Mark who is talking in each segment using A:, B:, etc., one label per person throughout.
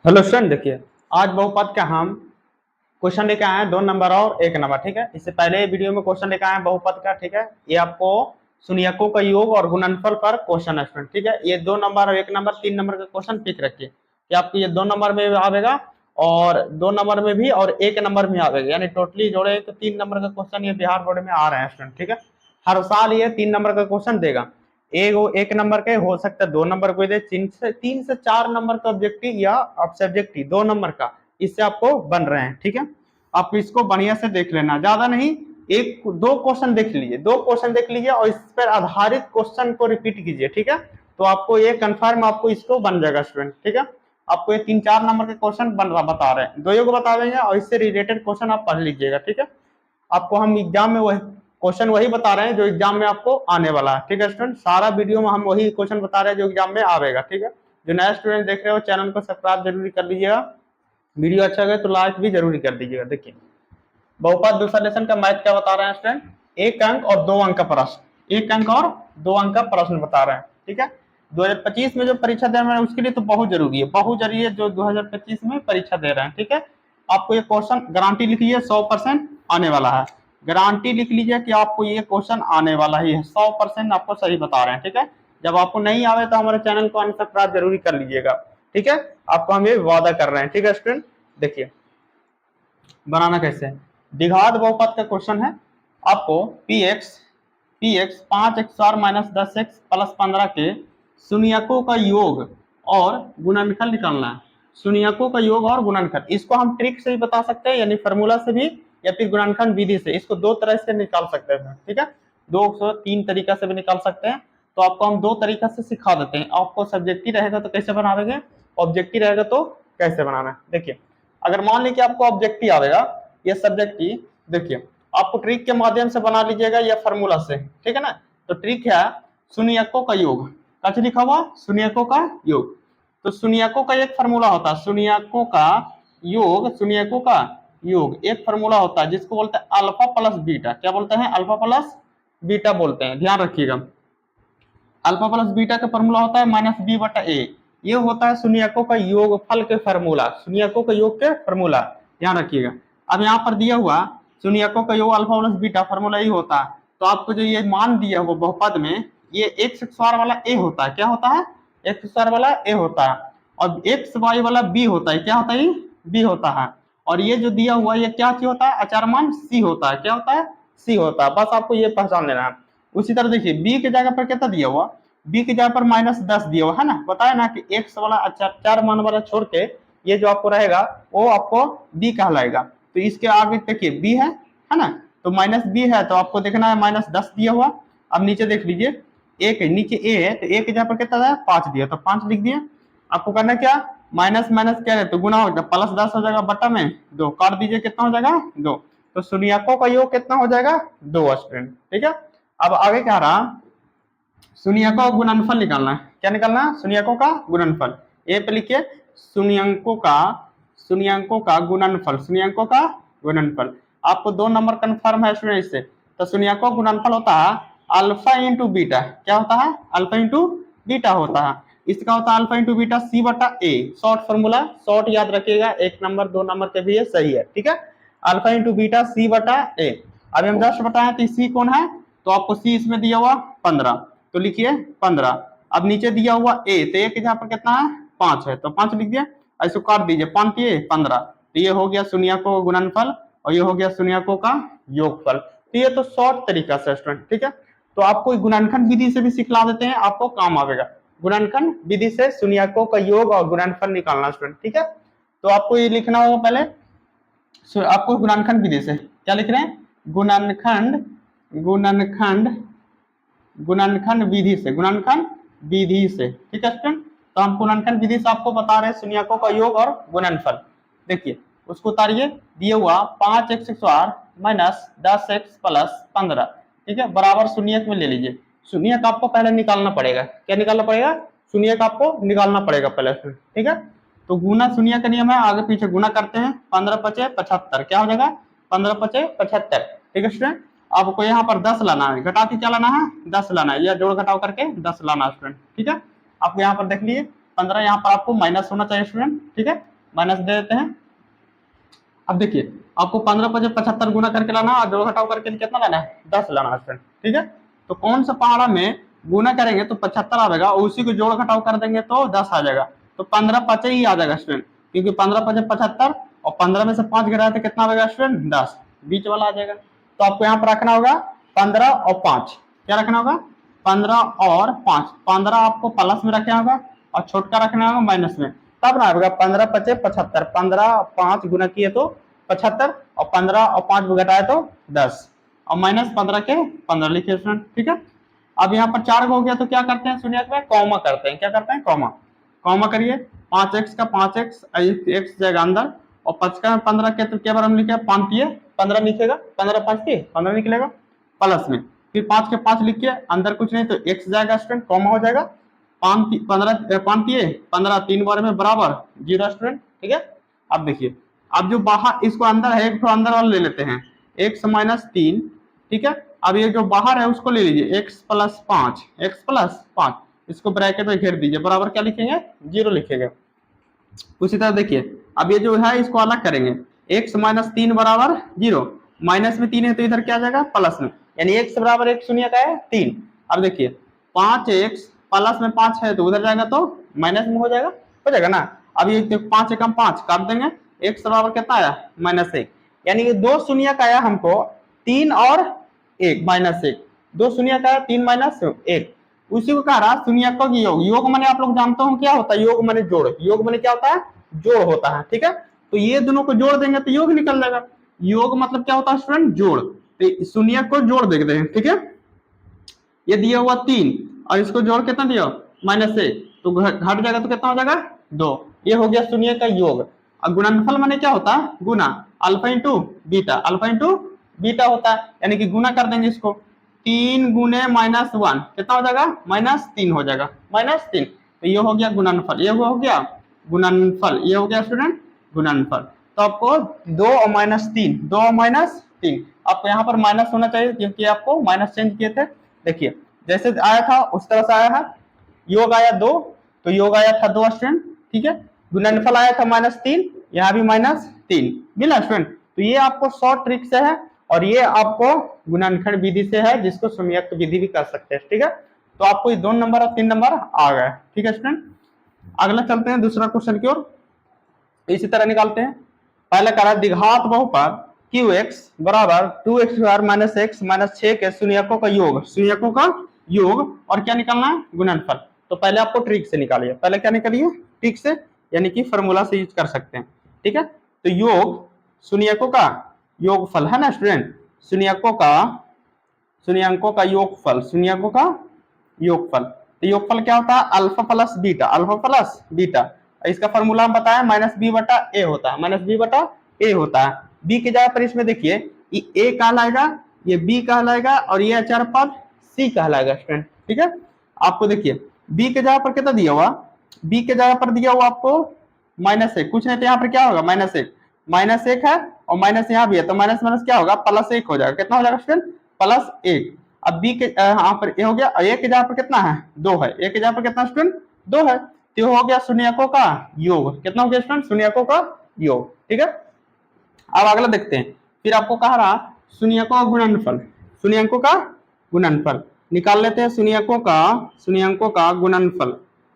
A: Hello student, देखिए आज बहुपद का हम क्वेश्चन लेके आए हैं 2 नंबर और 1 नंबर। ठीक है, इससे पहले वीडियो में क्वेश्चन लेके आए हैं बहुपद का। ठीक है, ये आपको शून्यकों का योग और गुणनफल पर क्वेश्चन है स्टूडेंट। ठीक है, ये 2 नंबर और 1 नंबर 3 नंबर का क्वेश्चन पिक रखिए कि आपको ये 2 नंबर में भी आवेगा और 2 नंबर में भी और 1 नंबर में आवेगा, यानी टोटली जोड़े तो 3 नंबर का क्वेश्चन ये बिहार बोर्ड में आ रहे हैं स्टूडेंट। ठीक है, हर साल ये 3 नंबर का क्वेश्चन देगा। एक नंबर के हो सकता है 2 नंबर को दे, 3 से 4 नंबर का ऑब्जेक्टिव या सब्जेक्टिव 2 नंबर का इससे आपको बन रहे हैं। ठीक है, आप इसको बढ़िया से देख लेना, ज्यादा नहीं, एक दो क्वेश्चन देख लीजिए, 2 क्वेश्चन देख लीजिए और इस पर आधारित क्वेश्चन को रिपीट कीजिए। ठीक है, तो आपको ये कंफर्म आपको इसको बन जाएगा स्टूडेंट। ठीक है, आपको ये 3-4 नंबर के क्वेश्चन बता रहे हैं, दो को बता देंगे और इससे रिलेटेड क्वेश्चन आप पढ़ लीजिएगा। ठीक है, आपको हम एग्जाम में वही क्वेश्चन वही बता रहे हैं जो एग्जाम में आपको आने वाला है। ठीक है स्टूडेंट, सारा वीडियो में हम वही क्वेश्चन बता रहे हैं जो एग्जाम में आवेगा। ठीक है, जो नया स्टूडेंट देख रहे हो चैनल को सब्सक्राइब जरूरी कर लीजिएगा, वीडियो अच्छा लगे तो लाइक भी जरूरी कर दीजिएगा। देखिए बहुपद दूसरा लेसन का मैथ क्या बता रहे हैं स्टूडेंट, 1 अंक और 2 अंक का प्रश्न, 1 अंक और 2 अंक का प्रश्न बता रहे हैं। ठीक है, 2025 में जो परीक्षा दे रहे हैं उसके लिए तो बहुत जरूरी है, बहुत जरूरी है जो 2025 में परीक्षा दे रहे हैं। ठीक है, आपको ये क्वेश्चन गारंटी लिख लीजिए 100% आने वाला है, गारंटी लिख लीजिए कि आपको ये क्वेश्चन आने वाला ही है, 100% आपको सही बता रहे हैं। ठीक है, जब आपको नहीं आवे तो हमारे चैनल को अनसब्सक्राइब जरूरी कर लीजिएगा। ठीक है, आपको हम ये वादा कर रहे हैं। ठीक है स्टूडेंट, देखिए बनाना कैसे है, द्विघात बहुपद का क्वेश्चन है। आपको पी एक्स 5x² - 10x + 15 के शून्यकों का योग और गुणनफल निकालना है। शून्यकों का योग और गुणनफल, इसको हम ट्रिक से भी बता सकते हैं यानी फॉर्मूला से भी, या फिर गुणनखंड विधि से, इसको 2 तरह से निकाल सकते हैं। ठीक है, 2 3 तरीका से भी निकाल सकते हैं, तो आपको हम 2 तरीका से सिखा देते हैं। आपको सब्जेक्टिव रहेगा तो कैसे बना देंगे, ऑब्जेक्टिव रहेगा तो कैसे बनाना है। देखिए अगर मान लीजिए आपको ऑब्जेक्टिव आवेगा, ये सब्जेक्टिव, देखिए आपको ट्रिक के माध्यम से बना लीजिएगा या फॉर्मूला से। ठीक है ना, तो ट्रिक है शून्यकों का योग, कच लिखा हुआ शून्यकों का योग, तो शून्यकों का एक फॉर्मूला होता है, शून्यकों का योग, शून्यकों का योग एक फॉर्मूला होता है जिसको बोलते हैं अल्फा प्लस बीटा। क्या बोलते हैं, अल्फा प्लस बीटा बोलते हैं, ध्यान रखिएगा। अल्फा प्लस बीटा का फॉर्मूला होता है -b/a, ये होता है शून्यकों का योगफल के फॉर्मूला, शून्यकों का योग के फॉर्मूला, ध्यान रखिएगा। अब यहाँ पर दिया हुआ शून्यकों का योग अल्फा प्लस बीटा फॉर्मूला ही होता है, तो आपको जो ये मान दिया हुआ बहुपद में ये एक्स स्क्वायर वाला ए होता है, क्या होता है, एक्स स्क्वायर वाला ए होता है, और एक्स वाई वाला बी होता है, क्या होता है, बी होता है, और ये जो दिया हुआ ये क्या चीज होता है, अचार मान सी होता है, क्या होता है, सी होता है, बस आपको ये पहचान लेना है। उसी तरह देखिए बी की जगह पर कितना दिया हुआ, बी की जगह पर -10 दिया हुआ है ना, बताया ना कि एक्स वाला अच्छा 4 मान वाला छोड़ के ये जो आपको रहेगा वो आपको बी कहलाएगा। तो इसके आगे देखिए बी है ना, तो -b है तो आपको देखना है -10 दिया हुआ। अब नीचे देख लीजिए एक नीचे ए है, तो ए की जगह पर कितना है, 5 दिया, तो 5 लिख दिए। आपको करना क्या, माइनस माइनस क्या है तो गुना हो जाएगा, +10 हो जाएगा, बटा में 2 काट दीजिए, कितना हो जाएगा 2, तो शून्यकों का योग कितना हो जाएगा 2 स्टूडेंट। ठीक है, अब आगे क्या रहा, शून्यकों का गुणनफल निकालना है, क्या निकालना है, शून्यकों का गुणनफल, ए पे लिखिए शून्यकों का गुणनफल, शून्यकों का गुणनफल। आपको 2 नंबर कन्फर्म है स्टूडेंट इससे, तो शून्यकों का गुणनफल होता है अल्फा इंटू बीटा, क्या होता है, अल्फा इंटू बीटा होता है, इसका होता है alpha into beta c/a, short formula, short याद रखिएगा, 1 नंबर 2 नंबर के भी ये सही है। ठीक है, अल्फा इंटू बीटा c/a, अभी हम जस्ट बताए थे सी कौन है, तो आपको सी इसमें दिया हुआ 15, तो लिखिए 15। अब नीचे दिया हुआ ए, तो ए के जहाँ पर कितना है 5 है, तो 5 लिख दिया, ऐसे काट दीजिए, 5 ये 15, तो ये हो गया शून्यकों का गुणनफल और ये हो गया शून्यकों का योगफल। तो ये तो शॉर्ट तरीका से स्टूडेंट। ठीक है, तो आपको गुणनखंड विधि से भी सिखला देते हैं, आपको काम आवेगा, गुणनखंड विधि से शून्यकों का योग और गुणनफल निकालना स्टूडेंट। ठीक है, तो आपको ये लिखना होगा पहले, आपको गुणनखंड विधि से क्या लिख रहे हैं, गुणनखंड गुणनखंड गुणनखंड विधि से, गुणनखंड विधि से। ठीक है स्टूडेंट, तो हम गुणनखंड विधि से आपको बता रहे हैं शून्यकों का योग और गुणनफल। देखिए उसको उतारिए, दिए हुआ 5x² - 10x + 15, ठीक है, बराबर शून्यक में ले लीजिए। शून्यक आपको पहले निकालना पड़ेगा, क्या निकालना पड़ेगा, शून्यक आपको निकालना पड़ेगा पहले। ठीक है, तो गुना शून्य का नियम है, आगे पीछे गुना करते हैं, 15 × 5 = 75, क्या हो जाएगा 15 × 5 = 75। ठीक है स्टूडेंट, आपको यहाँ पर 10 लाना है, घटा के क्या लाना है 10 लाना है, या जोड़ घटाव करके 10 लाना है स्टूडेंट। ठीक है, आपको यहाँ पर देख लीजिए 15, यहाँ पर आपको माइनस होना चाहिए स्टूडेंट। ठीक है, माइनस दे देते हैं। अब देखिए आपको 15 पर 75 गुना करके लाना और जोड़ घटाव करके कितना लाना है, 10 लाना है स्टूडेंट, ठीक है। तो कौन सा पहाड़ा में गुना करेंगे तो 75 आएगा और उसी को जोड़ घटाव कर देंगे तो 10 आ जाएगा। तो 15 5 ही आ जाएगा स्टूडेंट, क्योंकि 15 5 75 और 15 में से 5 घटाए तो कितना आएगा स्टूडेंट, 10, बीच वाला आ जाएगा। तो आपको यहाँ पर रखना होगा 15 और 5, क्या रखना होगा, 15 और 5, 15 आपको प्लस में रखना होगा और छोटका रखना होगा माइनस में, तब ना आएगा 15 5 75, 15 5 गुना किए तो 75 और 15 और 5 घटाए तो 10 और माइनस 15 के 15 लिखिए स्टूडेंट, ठीक है। अब यहाँ पर 4 हो गया तो क्या करते हैं शून्य में कॉमा करते हैं, क्या करते हैं कॉमा, कॉमा करिए। 5x का 5x x जाएगा अंदर और 5 का 15 के तो क्या बार हम लिखे 5 दिए 15 लिखेगा, 15 5 दिए 15 निकलेगा प्लस में, फिर 5 के 5 लिखिए अंदर कुछ नहीं तो x जाएगा स्टूडेंट, कॉमा हो जाएगा 5 दिए 15 3 बार में बराबर 0 स्टूडेंट, ठीक है। अब देखिए अब जो बाहर इसको अंदर है एक तो अंदर वाला ले लेते हैं x माइनस 3, ठीक है। अब ये जो बाहर है उसको ले लीजिए x प्लस 5, इसको ब्रैकेट में घेर दीजिए, बराबर क्या लिखेंगे 0 लिखेंगे। उसी तरह देखिए अब ये जो है इसको अलग करेंगे, x माइनस 3 बराबर 0, माइनस में 3 है तो इधर क्या जाएगा प्लस में, यानी x बराबर एक शून्य का है 3। अब देखिए 5x प्लस में 5 है तो उधर जाएगा तो माइनस में हो जाएगा ना। अब ये 5 एकम 5 काट देंगे, x बराबर कितना आया -1, यानी कि दो शून्य का आया हमको 3 और 1 -1, दो शून्य का आया 3 -1, उसी को कह रहा शून्य का योग, योग माने आप लोग जानते हो क्या होता है, योग माने जोड़, योग माने क्या होता है जोड़ होता है, ठीक है। तो ये दोनों को जोड़ देंगे तो योग निकल जाएगा, योग मतलब क्या होता है स्टूडेंट जोड़, तो शून्य को जोड़ देते हैं, ठीक है। ये दिया हुआ 3 और इसको जोड़ कितना दिया -1 तो घट जाएगा तो कितना हो जाएगा 2, ये हो गया शून्य का योग। और गुणनफल माने क्या होता है गुना, alpha into beta, alpha into beta होता है, यानी कि गुना कर देंगे इसको 3 गुने -1 कितना हो जाएगा -3 हो जाएगा, -3, तो ये हो गया गुणनफल, ये हो गया गुणनफल, ये हो गया स्टूडेंट गुणनफल। तो आपको 2 और -3, 2 और -3 आपको यहाँ पर माइनस होना चाहिए क्योंकि आपको माइनस चेंज किए थे। देखिए जैसे आया था उस तरह से आया है, योग आया 2 तो योग आया था 2 स्टूडेंट, ठीक है। गुणनफल आया था -3, यहाँ भी -3 मिला स्टूडेंट। तो ये आपको शॉर्ट ट्रिक से है और ये आपको गुणनखंड विधि से है जिसको संयुक्त विधि भी कर सकते हैं, ठीक है। तो आपको ये 2 नंबर और 3 नंबर आ गए, ठीक है स्टूडेंट। अगला चलते हैं दूसरा क्वेश्चन की ओर, इसी तरह निकालते हैं। पहले करा द्विघात बहुपद qx बराबर 2x² - x - 6 के शून्यकों का योग, शून्यकों का योग और क्या निकालना है गुणनफल। तो पहले आपको ट्रिक से निकालिए, पहले क्या निकालिए ट्रिक से, यानी कि फॉर्मूला से यूज कर सकते हैं, ठीक है। तो योग शून्यकों का योगफल है ना स्टूडेंट, शून्यकों का योगफल, शून्यकों का योगफल। तो योगफल क्या होता है alpha plus beta, alpha plus beta, इसका फॉर्मूला हम बताया -b/a होता है, -b/a होता है। b की जगह पर इसमें देखिए ये a कहलाएगा, ये b कहलाएगा और ये अचर पद c कहलाएगा स्टूडेंट, ठीक है। आपको देखिए b के जगह पर कितना दिया हुआ, b के जगह पर दिया हुआ आपको -1, कुछ नहीं तो यहाँ पर क्या होगा -1 है और माइनस यहाँ भी है तो माइनस माइनस क्या होगा +1 हो जाएगा, कितना हो जाएगा स्टूडेंट +1। अब b के यहाँ पर ये हो गया, a के जगह पर कितना है 2 है, a के जगह पर कितना स्टूडेंट 2 है, तो हो गया शून्यकों का योग, कितना हो गया स्टूडेंट शून्यकों का योग, ठीक है। अब अगला देखते हैं, फिर आपको कह रहा शून्यकों का गुणनफल, शून्यकों का गुणनफल निकाल लेते हैं, शून्यकों का गुणनफल,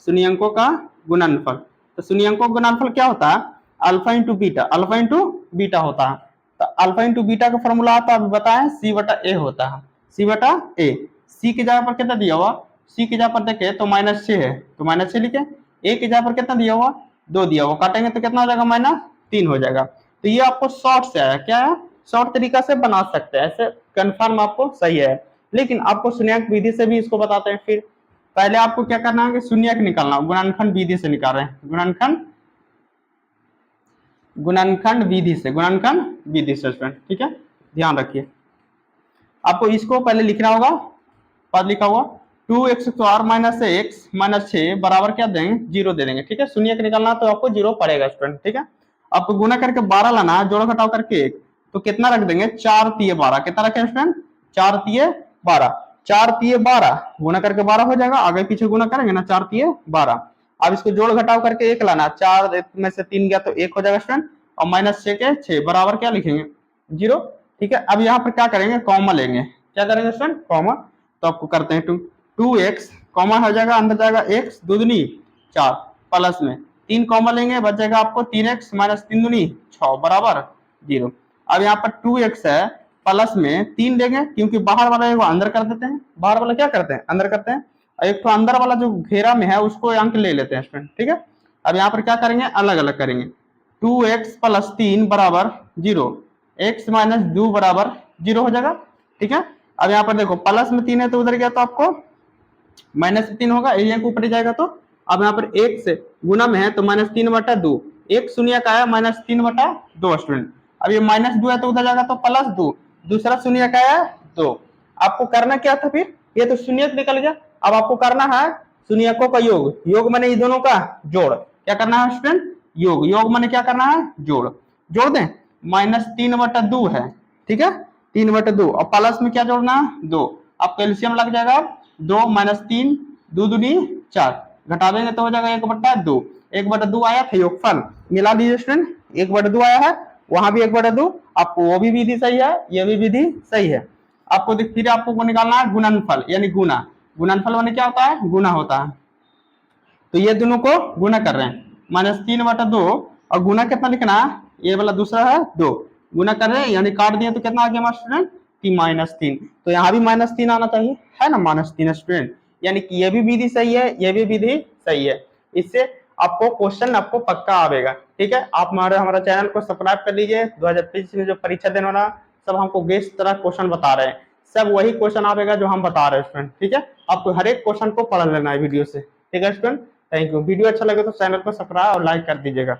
A: शून्यकों का गुणनफल। तो शून्यकों का गुणनफल क्या होता है alpha into beta, alpha into beta होता है। तो अल्फा इंटू बीटा का फॉर्मूला आता है बताएं c/a होता है, c/a। c की जगह पर कितना दिया हुआ, c की जगह पर देखे तो -6 है तो -6 लिखे, a की जगह पर कितना दिया हुआ 2 दिया हुआ, काटेंगे तो कितना हो जाएगा -3 हो जाएगा। तो ये आपको शॉर्ट से आया, क्या है शॉर्ट तरीका से बना सकते हैं, ऐसे कंफर्म आपको सही है, लेकिन आपको शून्यक विधि से भी इसको बताते हैं। फिर पहले आपको क्या करना है कि शून्यक निकालना, गुणनखंड विधि से निकाल रहे हैं, गुणनखंड विधि से स्टूडेंट, ठीक है ध्यान रखिए। आपको इसको पहले लिखना होगा, पद लिखा हुआ 2x² - x - 6 बराबर क्या देंगे 0 दे देंगे, ठीक है। शून्य निकालना तो आपको 0 पड़ेगा स्टूडेंट, ठीक है। आपको गुना करके 12 लाना है, जोड़ घटाव करके 1 तो कितना रख देंगे 4 × 12, कितना रखे स्टूडेंट 4 × 12, 4 × 12 गुना करके 12 हो जाएगा, आगे पीछे गुना करेंगे ना 4 × 12 अब इसको जोड़ घटाव करके एक लाना, 4 में से 3 गया तो 1 हो जाएगा स्टूडेंट, और -6 के 6 बराबर क्या लिखेंगे 0। ठीक है, अब यहाँ पर क्या करेंगे, कॉमा लेंगे, क्या करेंगे स्टूडेंट, कॉमा। तो आपको करते हैं 2x, कॉमा हो जाएगा, अंदर जाएगा x दूनी 4 प्लस में 3 कॉमा लेंगे, बच जाएगा आपको 3x माइनस 3 दूनी 6 बराबर 0। अब यहाँ पर 2x है, प्लस में 3 लेंगे, क्योंकि बाहर वाला है वो अंदर कर देते हैं, बाहर वाला क्या करते हैं, अंदर करते हैं, और एक तो अंदर वाला जो घेरा में है उसको अंक ले लेते हैं स्टूडेंट। ठीक है, अब यहाँ पर क्या करेंगे, अलग अलग करेंगे, 2x प्लस 3 बराबर 0, x माइनस 2 बराबर 0 हो जाएगा। ठीक है, अब यहाँ पर देखो प्लस में 3 है तो उधर गया तो आपको -3 होगा, एरिया के ऊपर जाएगा तो। अब यहाँ पर 1 से गुना में है तो -3/2, एक शून्य का है -3/2 स्टूडेंट। अब ये -2 है तो उधर जाएगा तो +2, दूसरा शून्य का है 2। आपको करना क्या था फिर, ये तो शून्य निकल गया, अब आपको करना है शून्यकों का योग, योग माने ये दोनों का जोड़, क्या करना है स्टूडेंट, योग, योग माने क्या करना है, जोड़, जोड़ दें, -3/2 है। ठीक है, 3/2, और प्लस में क्या जोड़ना है 2, अब कैल्शियम लग जाएगा 2 -3 2 दूनी 4, घटा देंगे तो हो जाएगा 1/2, 1/2 आया था योगफल, मिला दीजिए स्टूडेंट, 1/2 आया है, वहां भी 1/2, आपको वो भी विधि सही है, ये भी विधि सही है। आपको फिर आपको निकालना है गुणनफल यानी गुना, गुणनफल माने क्या होता है, गुना होता है। तो ये दोनों को गुना कर रहे हैं, -3/2, और गुना कितना लिखना है, ये वाला दूसरा है 2, गुना कर रहे हैं यानी काट दिए तो कितना आ गया स्टूडेंट, -3, तो यहाँ भी -3 आना चाहिए, है ना, -3 स्टूडेंट, यानी कि ये भी विधि सही है, ये भी विधि सही है। इससे आपको क्वेश्चन आपको पक्का आएगा। ठीक है, आप हमारा चैनल को सब्सक्राइब कर लीजिए, 2025 में जो परीक्षा देने वाला सब हमको गेस्ट तरह क्वेश्चन बता रहे हैं, सब वही क्वेश्चन आएगा जो हम बता रहे हैं स्टूडेंट। ठीक है, आपको हर एक क्वेश्चन को पढ़ लेना है वीडियो से। ठीक है स्टूडेंट, थैंक यू। वीडियो अच्छा लगे तो चैनल को सब्सक्राइब और लाइक कर दीजिएगा।